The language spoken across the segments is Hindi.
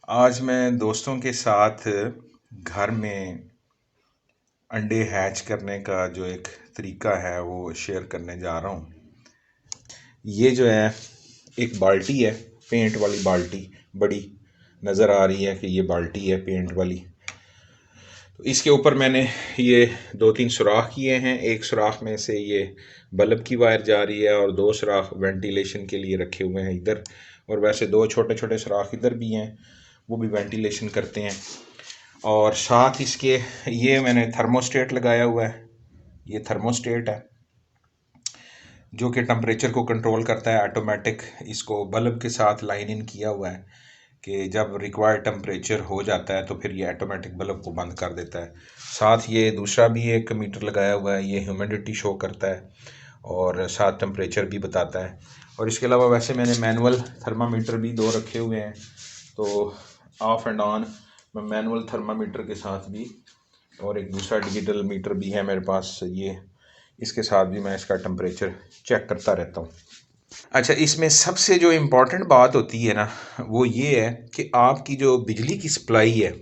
आज मैं दोस्तों के साथ घर में अंडे हैच करने का जो एक तरीका है वो शेयर करने जा रहा हूँ। ये जो है एक बाल्टी है, पेंट वाली बाल्टी, बड़ी नज़र आ रही है कि ये बाल्टी है पेंट वाली। तो इसके ऊपर मैंने ये दो तीन सुराख किए हैं। एक सुराख में से ये बल्ब की वायर जा रही है और दो सुराख वेंटिलेशन के लिए रखे हुए हैं इधर, और वैसे दो छोटे छोटे सुराख इधर भी हैं, वो भी वेंटिलेशन करते हैं। और साथ इसके ये मैंने थर्मोस्टेट लगाया हुआ है। ये थर्मोस्टेट है जो कि टेम्परेचर को कंट्रोल करता है ऑटोमेटिक। इसको बल्ब के साथ लाइन इन किया हुआ है कि जब रिक्वायर्ड टेम्परेचर हो जाता है तो फिर ये ऑटोमेटिक बल्ब को बंद कर देता है। साथ ये दूसरा भी एक मीटर लगाया हुआ है, ये ह्यूमिडिटी शो करता है और साथ टेम्परेचर भी बताता है। और इसके अलावा वैसे मैंने मैनुअल थर्मामीटर भी दो रखे हुए हैं, तो ऑफ एंड ऑन मैं मैनुअल थर्मामीटर के साथ भी, और एक दूसरा डिजिटल मीटर भी है मेरे पास, ये इसके साथ भी मैं इसका टेम्परेचर चेक करता रहता हूँ। अच्छा, इसमें सबसे जो इम्पोर्टेंट बात होती है ना, वो ये है कि आपकी जो बिजली की सप्लाई है,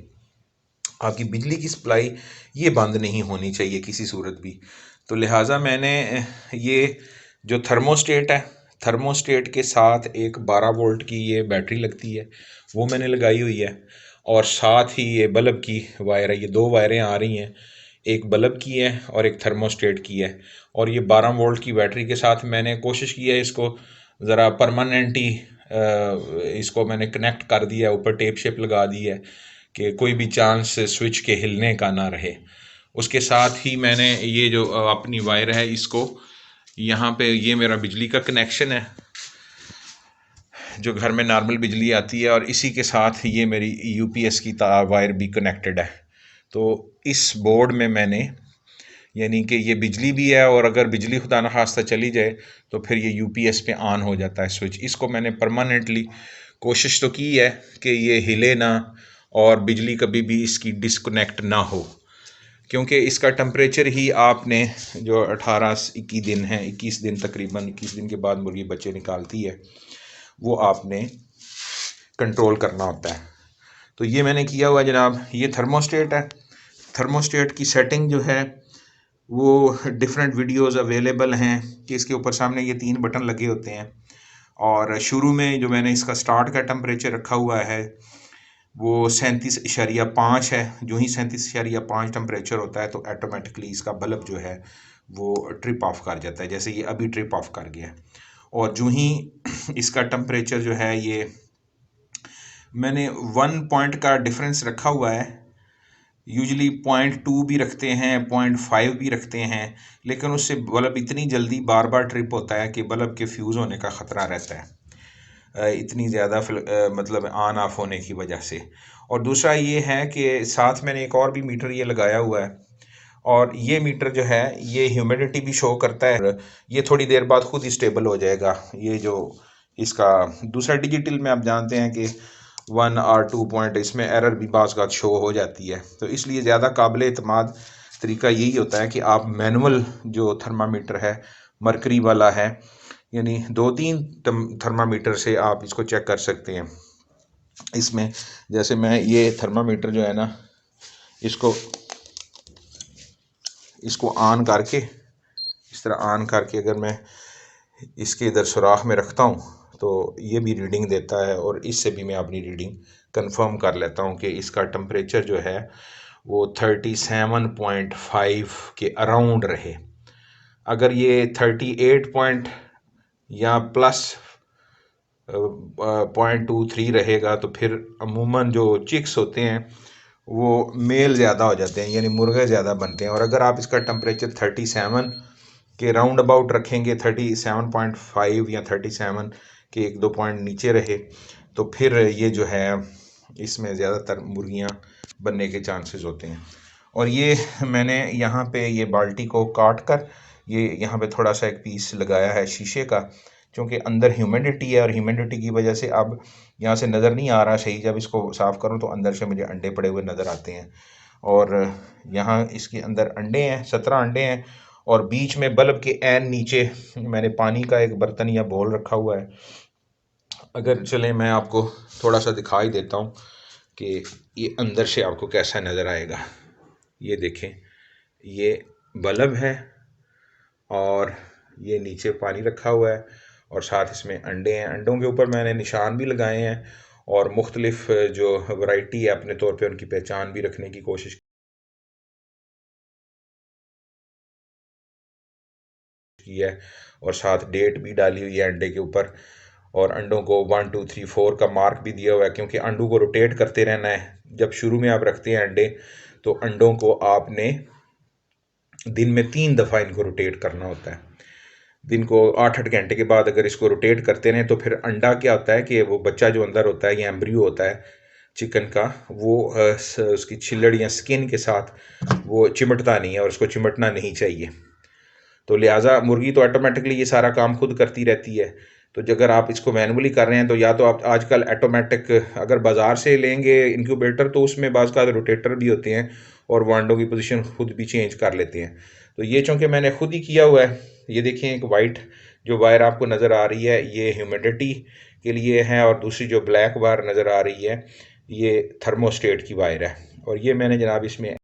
आपकी बिजली की सप्लाई ये बंद नहीं होनी चाहिए किसी सूरत भी। तो लिहाजा मैंने ये जो थर्मोस्टेट है, थर्मोस्टेट के साथ एक 12 वोल्ट की ये बैटरी लगती है, वो मैंने लगाई हुई है। और साथ ही ये बल्ब की वायर है, ये दो वायरें आ रही हैं, एक बल्ब की है और एक थर्मोस्टेट की है। और ये 12 वोल्ट की बैटरी के साथ मैंने कोशिश की है इसको ज़रा परमानेंट ही इसको मैंने कनेक्ट कर दिया है, ऊपर टेप शेप लगा दी है कि कोई भी चांस स्विच के हिलने का ना रहे। उसके साथ ही मैंने ये जो अपनी वायर है इसको यहाँ पे, ये मेरा बिजली का कनेक्शन है जो घर में नॉर्मल बिजली आती है, और इसी के साथ ये मेरी यूपीएस की वायर भी कनेक्टेड है। तो इस बोर्ड में मैंने, यानी कि ये बिजली भी है, और अगर बिजली खुदा न खास्ता चली जाए तो फिर ये यूपीएस पे ऑन हो जाता है स्विच। इसको मैंने परमानेंटली कोशिश तो की है कि ये हिले ना और बिजली कभी भी इसकी डिस्कनेक्ट ना हो, क्योंकि इसका टेम्परेचर ही आपने जो 18-21 दिन है, 21 दिन, तकरीबन 21 दिन के बाद मुर्गी बच्चे निकालती है, वो आपने कंट्रोल करना होता है। तो ये मैंने किया हुआ जनाब। ये थर्मोस्टेट है। थर्मोस्टेट की सेटिंग जो है वो डिफरेंट वीडियोस अवेलेबल हैं कि इसके ऊपर सामने ये 3 बटन लगे होते हैं, और शुरू में जो मैंने इसका स्टार्ट का टेम्परेचर रखा हुआ है वो 37.5 है। जो ही 37.5 टेम्परेचर होता है तो ऑटोमेटिकली इसका बल्ब जो है वो ट्रिप ऑफ कर जाता है, जैसे ये अभी ट्रिप ऑफ कर गया। और जो ही इसका टेम्परेचर जो है, ये मैंने 1 पॉइंट का डिफरेंस रखा हुआ है। यूजली 0.2 भी रखते हैं, 0.5 भी रखते हैं, लेकिन उससे बल्ब इतनी जल्दी बार बार ट्रिप होता है कि बल्ब के फ्यूज़ होने का ख़तरा रहता है, इतनी ज़्यादा मतलब ऑन ऑफ होने की वजह से। और दूसरा ये है कि साथ मैंने एक और भी मीटर ये लगाया हुआ है, और ये मीटर जो है ये ह्यूमिडिटी भी शो करता है। ये थोड़ी देर बाद खुद ही स्टेबल हो जाएगा। ये जो इसका दूसरा डिजिटल में आप जानते हैं कि 1 और 2 पॉइंट, इसमें एरर भी बाज़ का शो हो जाती है। तो इसलिए ज़्यादा काबिल एतमाद तरीका यही होता है कि आप मैनुअल जो थर्मामीटर है, मरकरी वाला है, यानी 2-3 थर्मामीटर से आप इसको चेक कर सकते हैं। इसमें जैसे मैं ये थर्मामीटर जो है ना, इसको ऑन करके, इस तरह ऑन करके अगर मैं इसके इधर सुराख में रखता हूँ तो ये भी रीडिंग देता है, और इससे भी मैं अपनी रीडिंग कंफर्म कर लेता हूँ कि इसका टेम्परेचर जो है वो 37.5 के अराउंड रहे। अगर ये 38 पॉइंट या प्लस 0.23 रहेगा तो फिर अमूमन जो चिक्स होते हैं वो मेल ज़्यादा हो जाते हैं, यानी मुर्गे ज़्यादा बनते हैं। और अगर आप इसका टेम्परेचर 37 के राउंड अबाउट रखेंगे, 37.5 या 37 के 1-2 पॉइंट नीचे रहे, तो फिर ये जो है इसमें ज़्यादातर मुर्गियाँ बनने के चांसेस होते हैं। और ये मैंने यहाँ पे ये बाल्टी को काट कर ये यहाँ पे थोड़ा सा एक पीस लगाया है शीशे का, क्योंकि अंदर ह्यूमिडिटी है, और ह्यूमिडिटी की वजह से अब यहाँ से नज़र नहीं आ रहा सही। जब इसको साफ़ करूँ तो अंदर से मुझे अंडे पड़े हुए नज़र आते हैं, और यहाँ इसके अंदर अंडे हैं, 17 अंडे हैं। और बीच में बल्ब के ऐन नीचे मैंने पानी का एक बर्तन या बोल रखा हुआ है। अगर चलें मैं आपको थोड़ा सा दिखाई देता हूँ कि ये अंदर से आपको कैसा नज़र आएगा। ये देखें, ये बल्ब है और ये नीचे पानी रखा हुआ है और साथ इसमें अंडे हैं। अंडों के ऊपर मैंने निशान भी लगाए हैं और मुख्तलिफ जो वैरायटी है अपने तौर पे उनकी पहचान भी रखने की कोशिश की है और साथ डेट भी डाली हुई है अंडे के ऊपर और अंडों को 1 2 3 4 का मार्क भी दिया हुआ है, क्योंकि अंडों को रोटेट करते रहना है। जब शुरू में आप रखते हैं अंडे तो अंडों को आपने दिन में 3 दफ़ा इनको रोटेट करना होता है। दिन को 8-8 घंटे के बाद अगर इसको रोटेट करते रहें तो फिर अंडा क्या होता है कि वो बच्चा जो अंदर होता है, ये एम्ब्रियो होता है चिकन का, वो उसकी छिल्लड़ या स्किन के साथ वो चिमटता नहीं है और उसको चिमटना नहीं चाहिए। तो लिहाजा मुर्गी तो ऑटोमेटिकली ये सारा काम खुद करती रहती है। तो अगर आप इसको मैनुअली कर रहे हैं तो या तो आप आजकल ऑटोमेटिक अगर बाज़ार से लेंगे इनक्यूबेटर तो उसमें बाज़ का रोटेटर भी होते हैं और वो अंडों की पोजीशन खुद भी चेंज कर लेते हैं। तो ये चूँकि मैंने खुद ही किया हुआ है, ये देखिए एक वाइट जो वायर आपको नज़र आ रही है ये ह्यूमिडिटी के लिए है और दूसरी जो ब्लैक वायर नज़र आ रही है ये थर्मोस्टेट की वायर है। और ये मैंने जनाब इसमें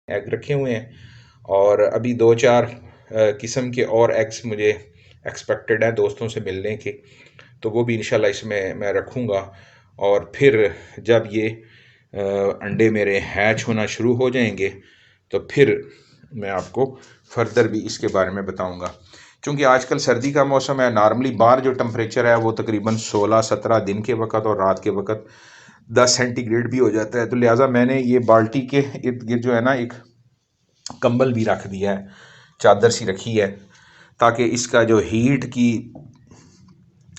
एग रखे हुए हैं और अभी 2-4 किस्म के और एग्स मुझे एक्सपेक्टेड हैं दोस्तों से मिलने के, तो वो भी इंशाल्लाह इसमें मैं रखूँगा। और फिर जब ये अंडे मेरे हैच होना शुरू हो जाएंगे तो फिर मैं आपको फर्दर भी इसके बारे में बताऊंगा। क्योंकि आजकल सर्दी का मौसम है, नॉर्मली बाहर जो टेम्परेचर है वो तकरीबन 16-17 दिन के वक़्त और रात के वक़्त 10 सेंटीग्रेड भी हो जाता है। तो लिहाजा मैंने ये बाल्टी के इर्द गिर्द जो है ना एक कंबल भी रख दिया है, चादर सी रखी है, ताकि इसका जो हीट की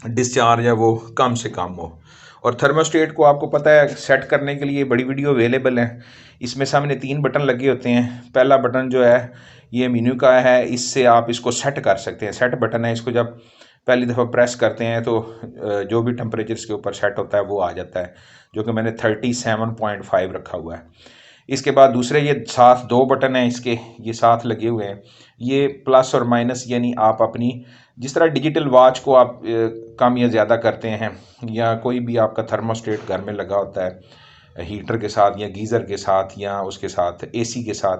डिस्चार्ज है वो कम से कम हो। और थर्मोस्टेट को आपको पता है सेट करने के लिए बड़ी वीडियो अवेलेबल है। इसमें सामने 3 बटन लगे होते हैं। पहला बटन जो है ये मेन्यू का है, इससे आप इसको सेट कर सकते हैं। सेट बटन है, इसको जब पहली दफ़ा प्रेस करते हैं तो जो भी टेम्परेचर इसके ऊपर सेट होता है वो आ जाता है, जो कि मैंने 37.5 रखा हुआ है। इसके बाद दूसरे ये साथ 2 बटन हैं इसके, ये साथ लगे हुए हैं। ये प्लस और माइनस यानी आप अपनी जिस तरह डिजिटल वॉच को आप कम या ज़्यादा करते हैं या कोई भी आपका थर्मोस्टेट घर में लगा होता है हीटर के साथ या गीज़र के साथ या उसके साथ एसी के साथ,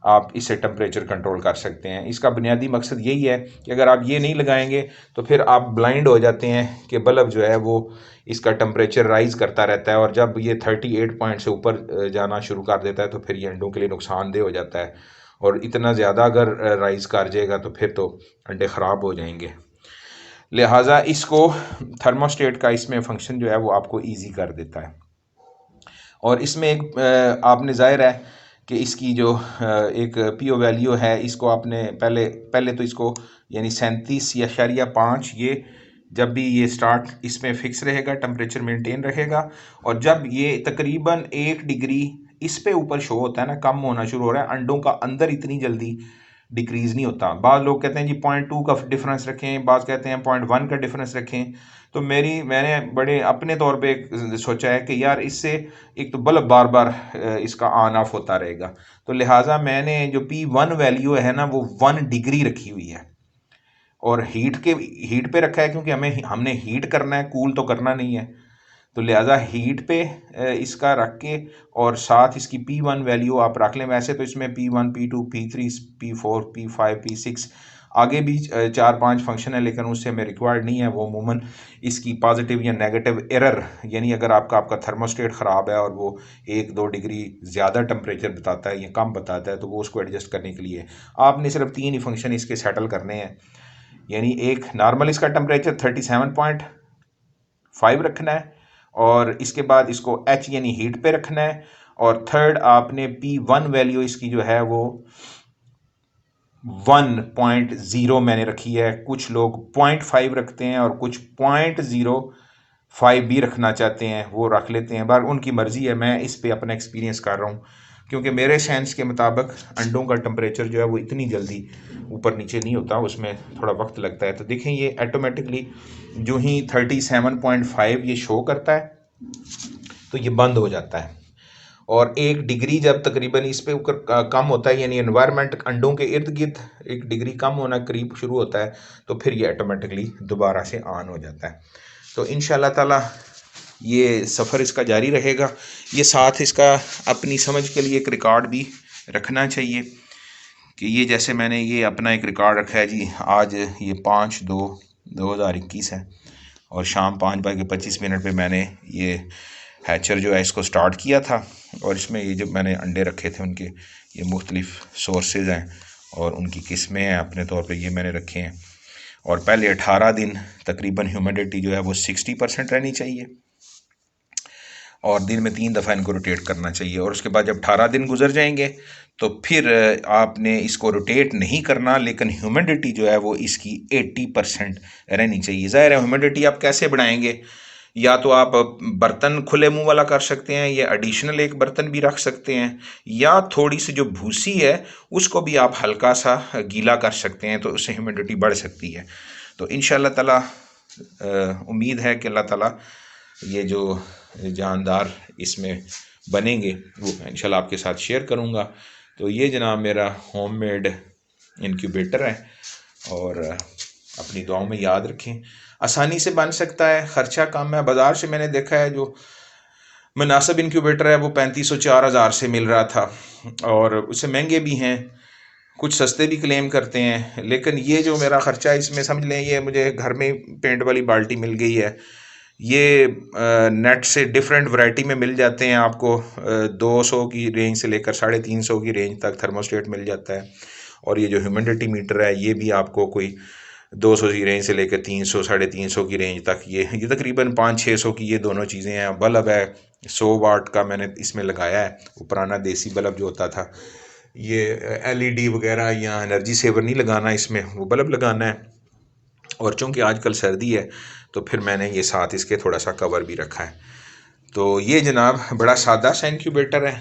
आप इससे टेम्परेचर कंट्रोल कर सकते हैं। इसका बुनियादी मकसद यही है कि अगर आप ये नहीं लगाएंगे तो फिर आप ब्लाइंड हो जाते हैं कि बल्ब जो है वो इसका टेम्परेचर राइज़ करता रहता है और जब ये 38 पॉइंट से ऊपर जाना शुरू कर देता है तो फिर ये अंडों के लिए नुकसानदेह हो जाता है। और इतना ज़्यादा अगर राइज़ कर जाएगा तो फिर तो अंडे ख़राब हो जाएंगे। लिहाजा इसको थर्मोस्टेट का इसमें फंक्शन जो है वो आपको ईजी कर देता है। और इसमें एक आपने ज़ाहिर है कि इसकी जो एक पीओ वैल्यू है इसको आपने पहले पहले तो इसको यानी 37.5 ये जब भी ये स्टार्ट इसमें फिक्स रहेगा, टेम्परेचर मेंटेन रहेगा। और जब ये तकरीबन 1 डिग्री इस पे ऊपर शो होता है ना, कम होना शुरू हो रहा है, अंडों का अंदर इतनी जल्दी डिक्रीज़ नहीं होता। बाद लोग कहते हैं जी 0.2 का डिफरेंस रखें, बाद कहते हैं 0.1 का डिफरेंस रखें। तो मैंने बड़े अपने तौर पे सोचा है कि यार इससे एक तो बल्ब बार बार इसका ऑन ऑफ होता रहेगा, तो लिहाजा मैंने जो P1 वैल्यू है ना वो 1 डिग्री रखी हुई है और हीट पे रखा है, क्योंकि हमने हीट करना है, कूल तो करना नहीं है। तो लिहाजा हीट पे इसका रख के और साथ इसकी P1 वैल्यू आप रख लें। वैसे तो इसमें P1 P2 P3 P4 P5 P6 आगे भी 4-5 फंक्शन है, लेकिन उससे हमें रिक्वायर्ड नहीं है। वो अमूमन इसकी पॉजिटिव या नेगेटिव एरर यानी अगर आपका थर्मोस्टेट ख़राब है और वो 1-2 डिग्री ज़्यादा टेम्परेचर बताता है या कम बताता है तो वो उसको एडजस्ट करने के लिए आपने सिर्फ 3 ही फंक्शन इसके सेटल करने हैं। यानी एक नॉर्मल इसका टेम्परेचर 37.5 रखना है और इसके बाद इसको H यानी हीट पे रखना है। और थर्ड आपने P1 वैल्यू इसकी जो है वो 1.0 मैंने रखी है। कुछ लोग 0.5 रखते हैं और कुछ 0.05 भी रखना चाहते हैं, वो रख लेते हैं, बार उनकी मर्ज़ी है। मैं इस पे अपना एक्सपीरियंस कर रहा हूँ क्योंकि मेरे साइंस के मुताबिक अंडों का टेम्परेचर जो है वो इतनी जल्दी ऊपर नीचे नहीं होता, उसमें थोड़ा वक्त लगता है। तो देखें ये ऑटोमेटिकली जो ही 37.5 ये शो करता है तो ये बंद हो जाता है। और 1 डिग्री जब तकरीबन इस पे ऊपर कम होता है, यानी एनवायरनमेंट अंडों के इर्द गिर्द 1 डिग्री कम होना करीब शुरू होता है, तो फिर ये ऑटोमेटिकली दोबारा से ऑन हो जाता है। तो इंशाल्लाह ताला ये सफ़र इसका जारी रहेगा। ये साथ इसका अपनी समझ के लिए एक रिकॉर्ड भी रखना चाहिए कि ये जैसे मैंने ये अपना एक रिकॉर्ड रखा है जी, आज ये 5/2/2021 है और शाम 5:25 पे मैंने ये हैचर जो है इसको स्टार्ट किया था। और इसमें ये जो मैंने अंडे रखे थे उनके ये मुख्तलिफ सोर्सेज हैं और उनकी किस्में हैं, अपने तौर पे ये मैंने रखे हैं। और पहले 18 दिन तकरीबन ह्यूमिडिटी जो है वो 60% रहनी चाहिए और दिन में 3 दफ़ा इनको रोटेट करना चाहिए। और उसके बाद जब 18 दिन गुजर जाएंगे तो फिर आपने इसको रोटेट नहीं करना, लेकिन ह्यूमिडिटी जो है वो इसकी 80% रहनी चाहिए। ज़ाहिर है ह्यूमिडिटी आप कैसे बढ़ाएंगे, या तो आप बर्तन खुले मुंह वाला कर सकते हैं, या एडिशनल एक बर्तन भी रख सकते हैं, या थोड़ी सी जो भूसी है उसको भी आप हल्का सा गीला कर सकते हैं, तो उससे ह्यूमिडिटी बढ़ सकती है। तो इंशाल्लाह ताला उम्मीद है कि अल्लाह ताला ये जो जानदार इसमें बनेंगे वो इंशाल्लाह आपके साथ शेयर करूँगा। तो ये जनाब मेरा होममेड इनक्यूबेटर है और अपनी दुआओं में याद रखें। आसानी से बन सकता है, ख़र्चा कम है। बाज़ार से मैंने देखा है जो मुनासिब इनक्यूबेटर है वो 3500-4000 से मिल रहा था और उससे महंगे भी हैं, कुछ सस्ते भी क्लेम करते हैं। लेकिन ये जो मेरा ख़र्चा है इसमें समझ लें ये मुझे घर में पेंट वाली बाल्टी मिल गई है। ये नेट से डिफरेंट वैरायटी में मिल जाते हैं आपको, 200 की रेंज से लेकर 350 की रेंज तक थर्मोस्टेट मिल जाता है। और ये जो ह्यूमिडिटी मीटर है ये भी आपको कोई 200 की रेंज से लेकर 300 350 की रेंज तक ये तकरीबन 500-600 की ये दोनों चीज़ें हैं। बल्ब है 100 वाट का मैंने इसमें लगाया है, वो पुराना देसी बल्ब जो होता था। ये LED वगैरह या एनर्जी सेवर नहीं लगाना, इसमें वो बल्ब लगाना है। और चूँकि आजकल सर्दी है तो फिर मैंने ये साथ इसके थोड़ा सा कवर भी रखा है। तो ये जनाब बड़ा सादा सा इनक्यूबेटर है